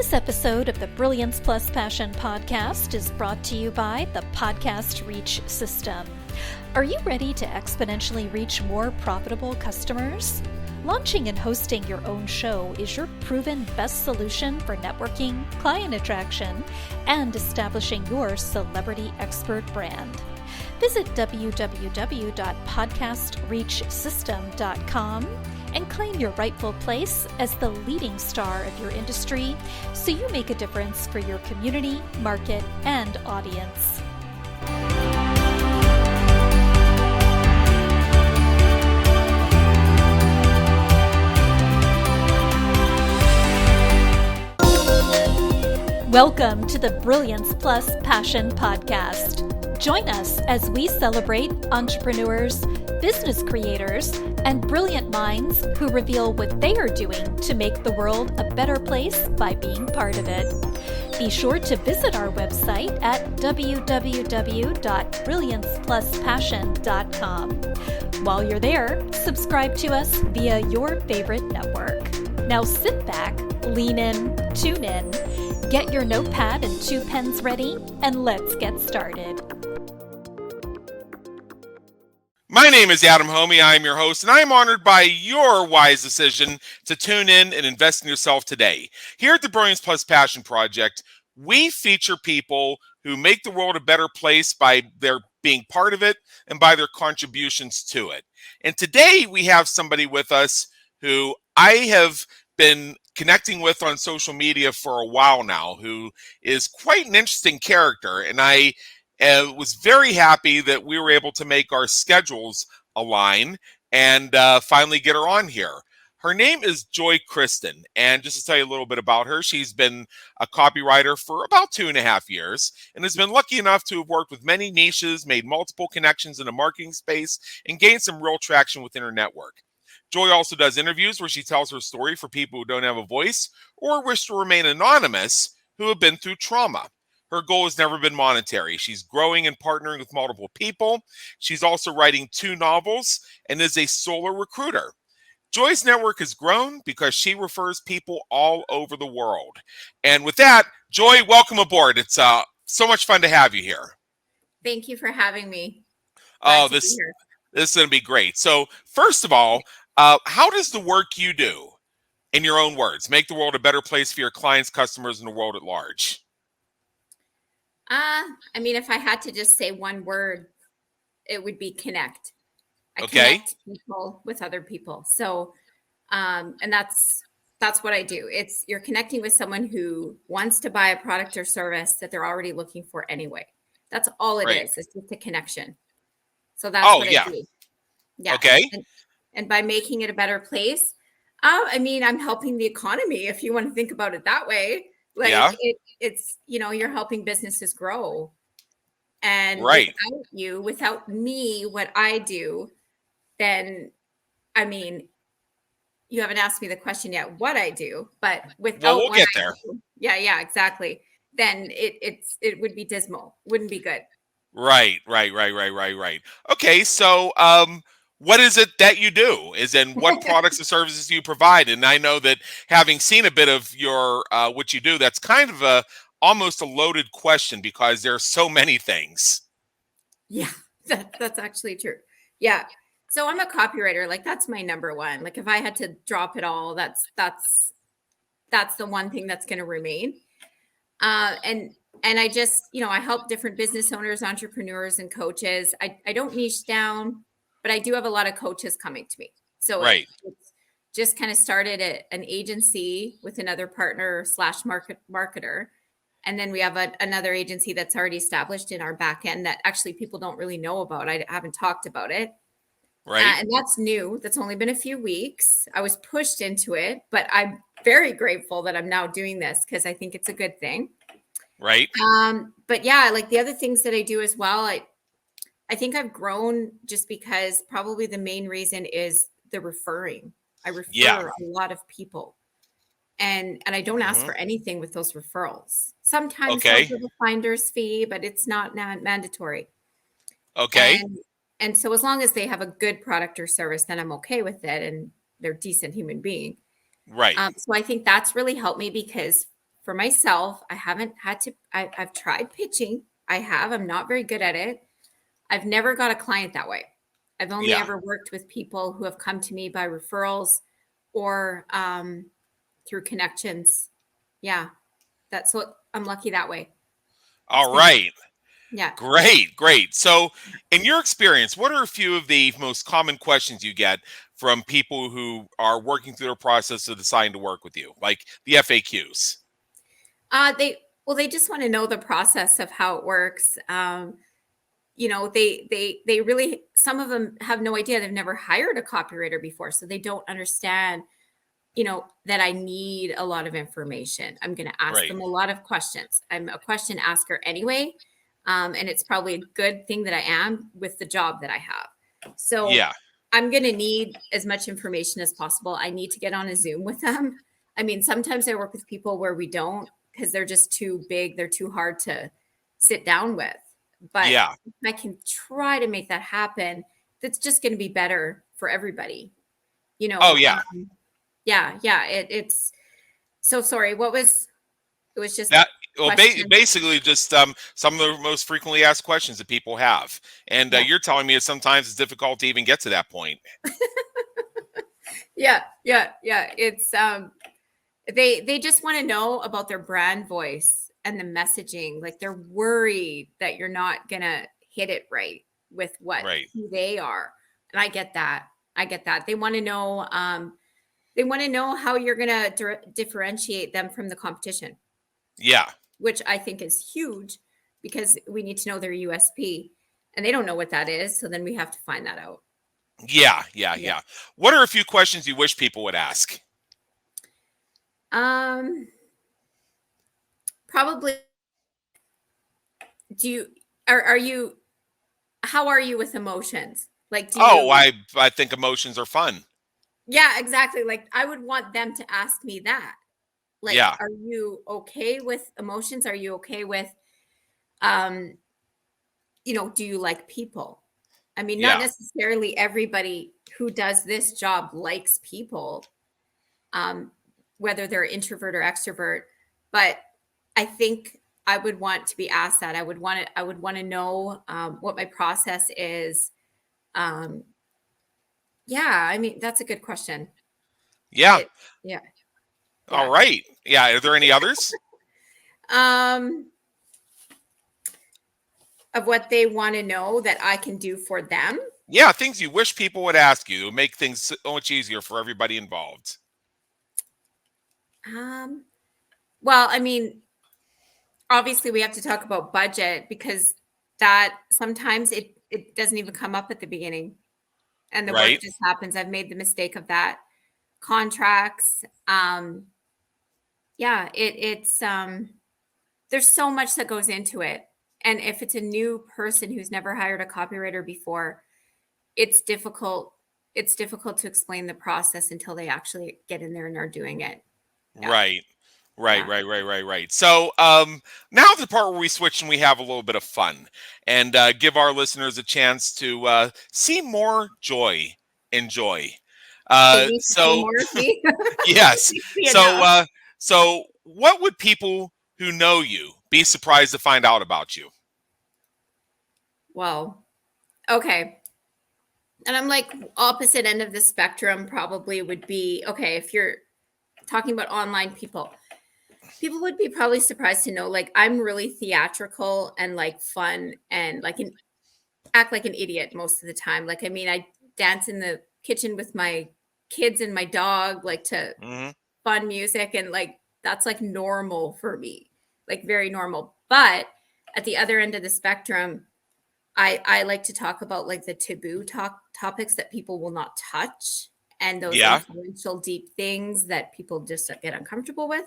This episode of the Brilliance Plus Passion podcast is brought to you by the Podcast Reach System. Are you ready to exponentially reach more profitable customers? Launching and hosting your own show is your proven best solution for networking, client attraction, and establishing your celebrity expert brand. Visit www.podcastreachsystem.com and claim your rightful place as the leading star of your industry so you make a difference for your community, market, and audience. Welcome to the Brilliance Plus Passion podcast. Join us as we celebrate entrepreneurs, business creators, and brilliant minds who reveal what they are doing to make the world a better place by being part of it. Be sure to visit our website at www.brilliancepluspassion.com. While you're there, subscribe to us via your favorite network. Now sit back, lean in, tune in, get your notepad and 2 pens ready, and let's get started. My name is Adam Homey. I am your host, and I am honored by your wise decision to tune in and invest in yourself today. Here at the Brilliance Plus Passion Project, we feature people who make the world a better place by their being part of it and by their contributions to it. And today we have somebody with us who I have been connecting with on social media for a while now, who is quite an interesting character. And I was very happy that we were able to make our schedules align and finally get her on here. Her name is Kriston, and just to tell you a little bit about her, she's been a copywriter for about 2.5 years and has been lucky enough to have worked with many niches, made multiple connections in the marketing space, and gained some real traction within her network. Joy also does interviews where she tells her story for people who don't have a voice or wish to remain anonymous who have been through trauma. Her goal has never been monetary. She's growing and partnering with multiple people. She's also writing 2 novels and is a solo recruiter. Joy's network has grown because she refers people all over the world. And with that, Joy, welcome aboard. It's so much fun to have you here. Thank you for having me. This is going to be great. So first of all, how does the work you do, in your own words, make the world a better place for your clients, customers, and the world at large? If I had to just say one word, it would be connect. Okay. Connect people with other people. So, and that's what I do. You're connecting with someone who wants to buy a product or service that they're already looking for anyway. That's all it is. It's just a connection. So that's what I do. Yeah. Okay. And by making it a better place, I'm helping the economy, if you want to think about it that way. It's you're helping businesses grow. And without me, what I do, then, you haven't asked me the question yet, what I do, but without we'll get there. Yeah, exactly. Then it would be dismal. Wouldn't be good. Right. Okay. So, what is it that you do? What products and services do you provide? And I know that having seen a bit of your what you do, that's kind of almost a loaded question because there are so many things. Yeah, that's actually true. Yeah. So I'm a copywriter. That's my number one. If I had to drop it all, that's the one thing that's going to remain. And I just, I help different business owners, entrepreneurs, and coaches. I don't niche down, but I do have a lot of coaches coming to me. So it's just kind of started at an agency with another partner / marketer. And then we have another agency that's already established in our back end that actually people don't really know about. I haven't talked about it. Right. And that's new. That's only been a few weeks. I was pushed into it, but I'm very grateful that I'm now doing this because I think it's a good thing. Right. But yeah, the other things that I do as well, I think I've grown just because probably the main reason is the referring. I refer a lot of people. And I don't ask for anything with those referrals. Sometimes there's a finder's fee, but it's not mandatory. Okay. And so as long as they have a good product or service, then I'm okay with it and they're a decent human being. Right. So I think that's really helped me because for myself, I haven't had to, I've tried pitching. I'm not very good at it. I've never got a client that way. I've only Yeah. ever worked with people who have come to me by referrals or through connections. Yeah. That's what I'm lucky that way. All right. Yeah. Great. So, in your experience, what are a few of the most common questions you get from people who are working through their process of deciding to work with you, like the FAQs? They just want to know the process of how it works. They really, some of them have no idea. They've never hired a copywriter before, so they don't understand, that I need a lot of information. I'm going to ask Right. them a lot of questions. I'm a question asker anyway. And it's probably a good thing that I am with the job that I have. So Yeah. I'm going to need as much information as possible. I need to get on a Zoom with them. I mean, sometimes I work with people where we don't, because they're just too big. They're too hard to sit down with. But Yeah. I can try to make that happen. That's just going to be better for everybody. Oh, yeah. Yeah. It's so sorry. It was just That well, question. basically just some of the most frequently asked questions that people have, and Yeah. you're telling me that sometimes it's difficult to even get to that point. Yeah. It's they just want to know about their brand voice and the messaging. Like they're worried that you're not gonna hit it right with Right. who they are. And I get that. They want to know how you're gonna differentiate them from the competition, Yeah. which I think is huge because we need to know their USP. And they don't know what that is. So then we have to find that out. Yeah. What are a few questions you wish people would ask? Probably how are you with emotions? Like, I think emotions are fun. yeah, exactly. Like I would want them to ask me that. Like, Yeah. are you okay with emotions? Are you okay with, um, do you like people? I mean, not Yeah. necessarily everybody who does this job likes people, um, whether they're introvert or extrovert, but I think I would want to be asked that. I would want to know what my process is. Um, yeah, I mean, that's a good question. Yeah. It, yeah, All yeah. right. Yeah. Are there any others? Um, of what they want to know that I can do for them. Yeah. Things you wish people would ask you to make things so much easier for everybody involved. Well, I mean, obviously we have to talk about budget because that sometimes it doesn't even come up at the beginning and the work Right. just happens. I've made the mistake of that. Contracts. Yeah, it's there's so much that goes into it. And if it's a new person who's never hired a copywriter before, it's difficult. It's difficult to explain the process until they actually get in there and are doing it. Yeah. Right. Yeah. Right. So now the part where we switch and we have a little bit of fun and give our listeners a chance to see more joy and joy. They need to see So more of me. yes. They see So enough. so what would people who know you be surprised to find out about you? Well, okay. And I'm like opposite end of the spectrum probably would be okay if you're talking about online people. People would be probably surprised to know like I'm really theatrical and like fun and like act like an idiot most of the time. Like I mean I dance in the kitchen with my kids and my dog like to Hmm. fun music and like that's like normal for me. Like very normal. But at the other end of the spectrum, I like to talk about like the taboo topics that people will not touch and those Yeah. influential deep things that people just get uncomfortable with.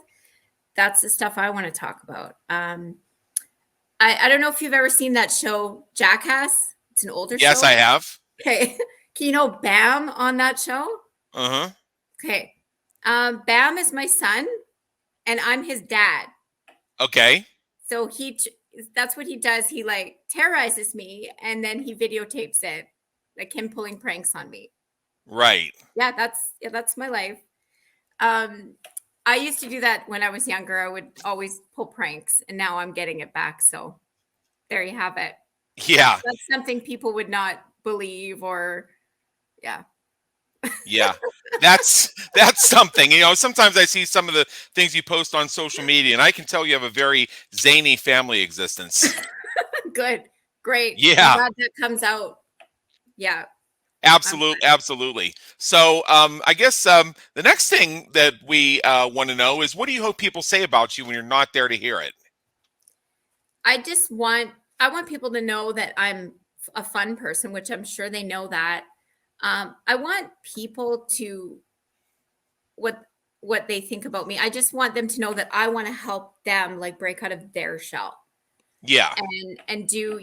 That's the stuff I want to talk about. I don't know if you've ever seen that show Jackass. It's an older Yes, I show. have. Okay. Can you know Bam on that show? Uh-huh. Okay. Bam is my son and I'm his dad. Okay. So that's what he does. He like terrorizes me and then he videotapes it, like him pulling pranks on me. Right. Yeah, that's my life. Um, I used to do that when I was younger. I would always pull pranks, and now I'm getting it back. So there you have it. Yeah. That's something people would not believe, or yeah. Yeah. That's something. Sometimes I see some of the things you post on social media, and I can tell you have a very zany family existence. Good. Great. Yeah. I'm glad that comes out. Yeah. Absolutely. So I guess the next thing that we want to know is, what do you hope people say about you when you're not there to hear it? I want people to know that I'm a fun person, which I'm sure they know that. I want people to what they think about me. I just want them to know that I want to help them like break out of their shell Yeah. and do,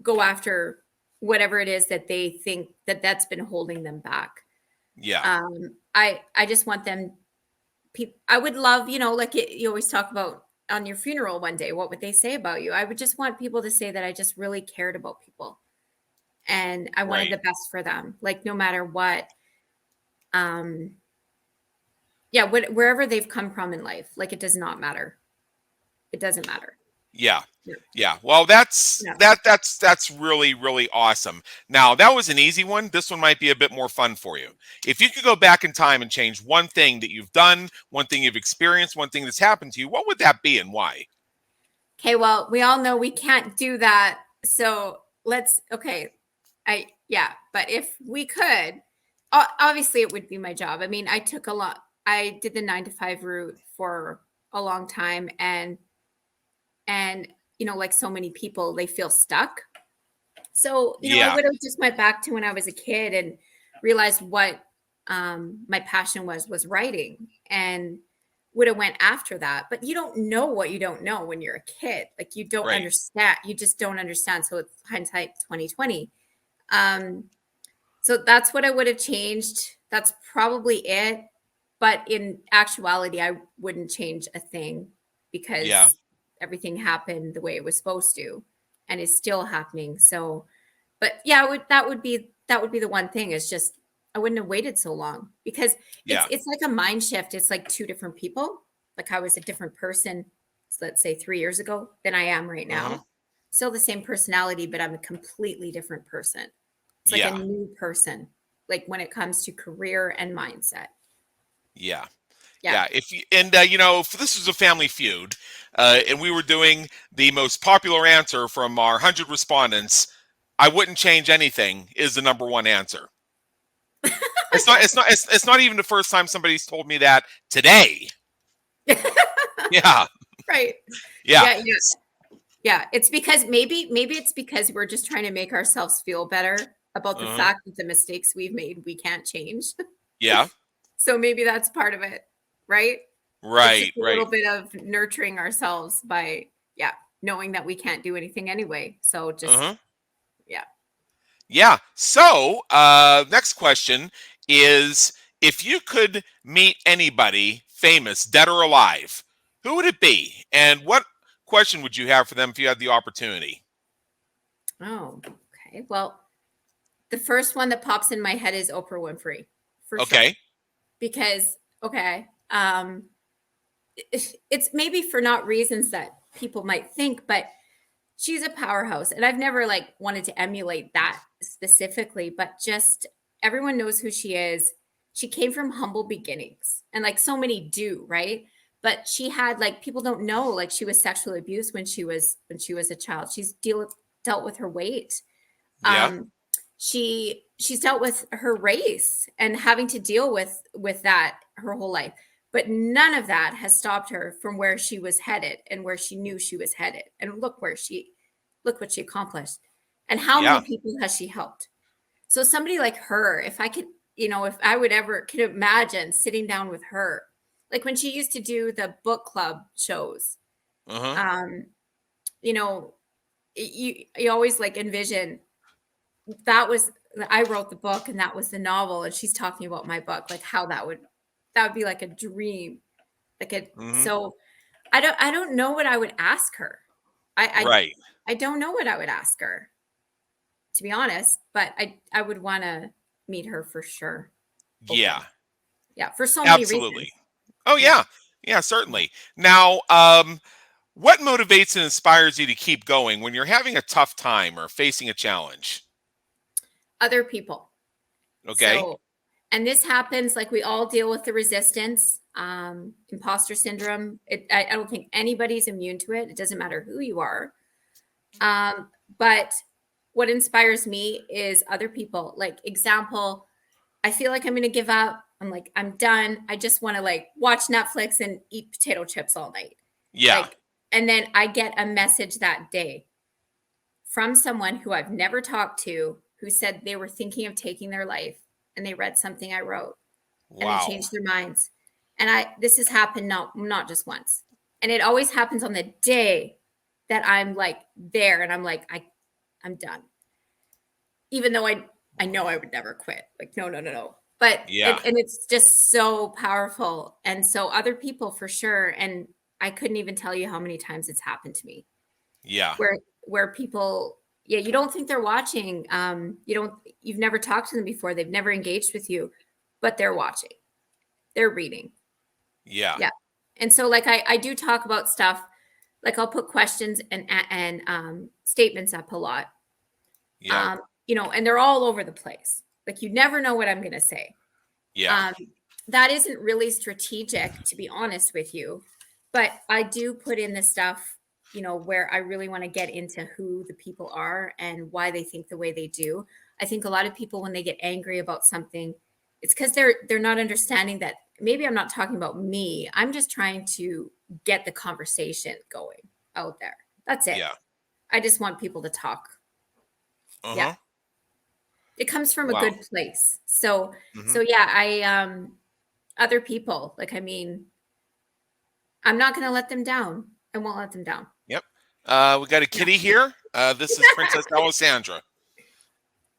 go after whatever it is that they think that's been holding them back. Yeah. I just want them I would love, like you always talk about on your funeral one day, what would they say about you? I would just want people to say that I just really cared about people and I wanted Right. the best for them, like no matter what. Yeah, wherever they've come from in life, like it does not matter. It doesn't matter. Yeah. Yeah. Yeah. Well, that's Yeah. that's really, really awesome. Now, that was an easy one. This one might be a bit more fun for you. If you could go back in time and change one thing that you've done, one thing you've experienced, one thing that's happened to you, what would that be and why? Okay, well, we all know we can't do that. So but if we could, obviously it would be my job. I mean, I did the 9 to 5 route for a long time, and like so many people, they feel stuck. So, I Yeah. would have just went back to when I was a kid and realized what my passion was writing, and would have went after that. But you don't know what you don't know when you're a kid. Like you don't Right. understand. You just don't understand. So it's hindsight 2020. So that's what I would have changed. That's probably it. But in actuality, I wouldn't change a thing because Yeah. everything happened the way it was supposed to, and is still happening. So, but yeah, that would be the one thing, is just I wouldn't have waited so long, because Yeah. it's like a mind shift. It's like two different people. Like I was a different person, let's say 3 years ago, than I am right Uh-huh. now. Still the same personality, but I'm a completely different person. It's like a Yeah. new person, like when it comes to career and mindset. Yeah. Yeah. Yeah. If you, and if this was a Family Feud, and we were doing the most popular answer from our 100 respondents, I wouldn't change anything is the number one answer. It's not even the first time somebody's told me that today. Yeah. Right. Yeah. Yeah. Yeah. It's because maybe it's because we're just trying to make ourselves feel better about the Uh-huh. fact that the mistakes we've made, we can't change. Yeah. So maybe that's part of it, right? It's just Right. a Right. little bit of nurturing ourselves by, knowing that we can't do anything anyway. So just, Uh-huh. yeah. Yeah. So, next question is, if you could meet anybody famous, dead or alive, who would it be? And what question would you have for them if you had the opportunity? Oh, okay. Well, the first one that pops in my head is Oprah Winfrey, for sure. Okay. Because, it's maybe for not reasons that people might think, but she's a powerhouse, and I've never like wanted to emulate that specifically, but just everyone knows who she is. She came from humble beginnings, and like so many do, right? But she had, like, people don't know, like, she was sexually abused when she was a child. She's dealt with her weight. Yeah. She's dealt with her race and having to deal with that her whole life. But none of that has stopped her from where she was headed and where she knew she was headed. And look what she accomplished. And how Yeah. many people has she helped? So somebody like her, if I could, if I would ever could imagine sitting down with her, like when she used to do the book club shows, Uh-huh. you know, you always like envision I wrote the book and that was the novel, and she's talking about my book, like how that would be like a dream. Mm-hmm. So I don't know what I would ask her. Right. I don't know what I would ask her, to be honest, but I would want to meet her for sure. Oprah. Yeah. Yeah, for so many Absolutely. reasons. Oh, Yeah. yeah. Yeah, certainly. Now, what motivates and inspires you to keep going when you're having a tough time or facing a challenge? Other people. Okay. So, and this happens, like we all deal with the resistance, imposter syndrome. I don't think anybody's immune to it. It doesn't matter who you are. But what inspires me is other people. Like, example, I feel like I'm going to give up. I'm like, I'm done. I just want to like watch Netflix and eat potato chips all night. Yeah. Like, and then I get a message that day from someone who I've never talked to, who said they were thinking of taking their life, and they read something I wrote and they Wow. changed their minds. And this has happened not just once. And it always happens on the day that I'm like there and I'm like, I'm done. Even though I know I would never quit. Like, no. But Yeah. and it's just so powerful. And so other people for sure. And I couldn't even tell you how many times it's happened to me. Yeah. Where people, yeah, you don't think they're watching. You've never talked to them before. They've never engaged with you, but they're watching. They're reading. Yeah. Yeah. And so like I do talk about stuff, like I'll put questions and statements up a lot. Yeah. And they're all over the place. Like, you never know what I'm going to say. Yeah. That isn't really strategic, to be honest with you, but I do put in the stuff, where I really want to get into who the people are and why they think the way they do. I think a lot of people, when they get angry about something, it's because they're not understanding that maybe I'm not talking about me. I'm just trying to get the conversation going out there. That's it. Yeah. I just want people to talk. Uh-huh. Yeah. It comes from a Wow. good place. So Mhm. yeah, other people, like, I mean, I'm not going to let them down. I won't let them down. Yep. We got a Yeah. kitty here. This is Princess Alessandra.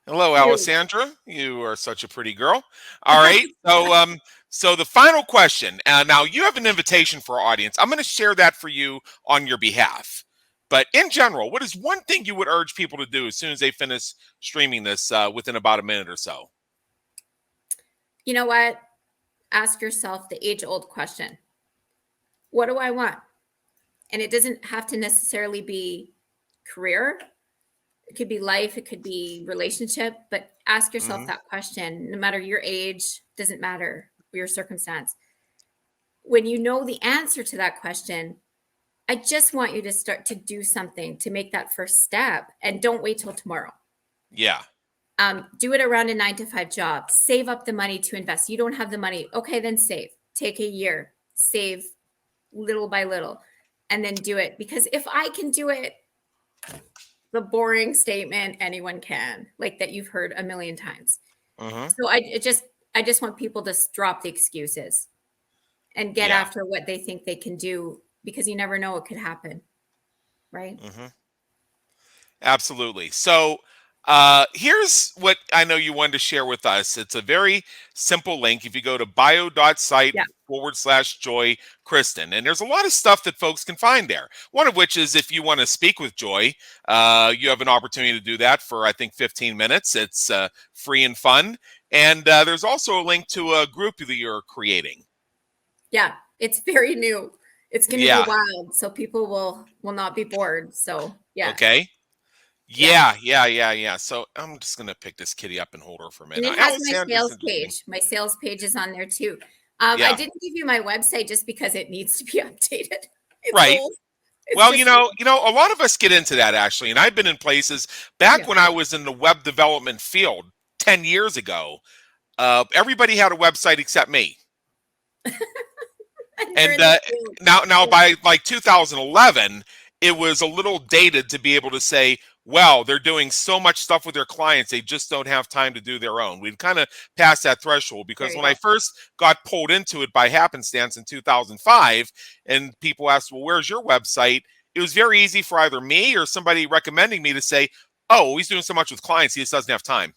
Hello, Cute. Alessandra. You are such a pretty girl. All right. So the final question. Now you have an invitation for our audience. I'm going to share that for you on your behalf. But in general, what is one thing you would urge people to do as soon as they finish streaming this within about a minute or so? You know what? Ask yourself the age-old question. What do I want? And it doesn't have to necessarily be career. It could be life. It could be relationship. But ask yourself Hmm. that question. No matter your age, doesn't matter your circumstance. When you know the answer to that question, I just want you to start to do something to make that first step, and don't wait till tomorrow. Yeah. Do it around a 9 to 5 job. Save up the money to invest. You don't have the money. Okay, then save. Take a year. Save little by little, and then do it. Because if I can do it, the boring statement, anyone can, like that you've heard a million times. Hmm. So I just want people to drop the excuses and get Yeah. after what they think they can do, because you never know what could happen. Right? Hmm. Absolutely. So here's what I know you wanted to share with us. It's a very simple link. If you go to bio.site Yeah. /Joy Kriston, and there's a lot of stuff that folks can find there. One of which is if you want to speak with Joy, you have an opportunity to do that for, I think, 15 minutes. It's free and fun. And there's also a link to a group that you're creating. Yeah. It's very new. It's going to be Yeah. wild. So people will not be bored. So yeah. Okay. Yeah. Yeah. So I'm just gonna pick this kitty up and hold her for a minute. And Now, it has my Alexandra's sales interesting. page. My sales page is on there too. I Yeah. didn't give you my website just because it needs to be updated. It's Right. old. It's Well, just a lot of us get into that actually, and I've been in places back yeah. when I was in the web development field 10 years ago. Everybody had a website except me, And you're and in the field. now by like 2011, it was a little dated to be able to say, well, they're doing so much stuff with their clients, they just don't have time to do their own. We'd kind of passed that threshold, There because you when I go. first got pulled into it by happenstance in 2005, and people asked, well, where's your website? It was very easy for either me or somebody recommending me to say, oh, he's doing so much with clients, he just doesn't have time.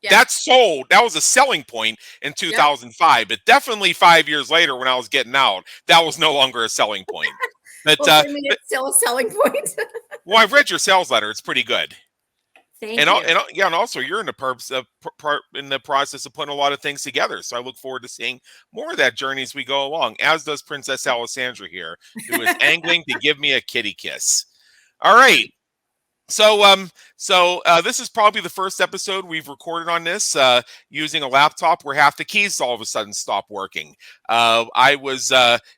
Yeah. That was a selling point in Yep. 2005, but definitely 5 years later when I was getting out, that was no longer a selling point. But, Well, for me, it's still a selling point. well, I've read your sales letter. It's pretty good. Thank you. And also you're in the process of putting a lot of things together. So I look forward to seeing more of that journey as we go along, as does Princess Alessandra here, who is angling to give me a kitty kiss. All right. So this is probably the first episode we've recorded on this using a laptop where half the keys all of a sudden stop working. I was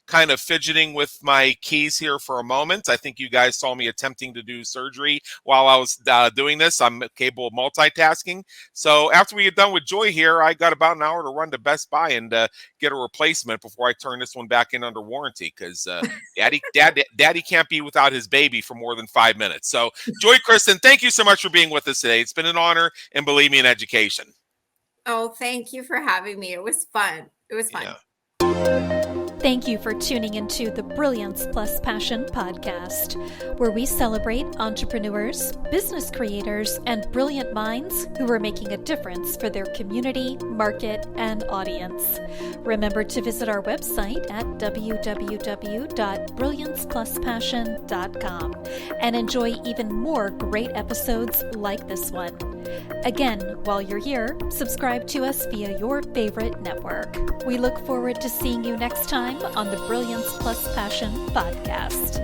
kind of fidgeting with my keys here for a moment. I think you guys saw me attempting to do surgery while I was doing this. I'm capable of multitasking. So after we get done with Joy here, I got about an hour to run to Best Buy and get a replacement before I turn this one back in under warranty, because Daddy can't be without his baby for more than 5 minutes. So Joy, Kriston, thank you so much for being with us today. It's been an honor, and believe me, an education. Oh, thank you for having me. It was fun. Yeah. Thank you for tuning into the Brilliance Plus Passion podcast, where we celebrate entrepreneurs, business creators, and brilliant minds who are making a difference for their community, market, and audience. Remember to visit our website at www.brilliancepluspassion.com and enjoy even more great episodes like this one. Again, while you're here, subscribe to us via your favorite network. We look forward to seeing you next time on the Brilliance Plus Passion podcast.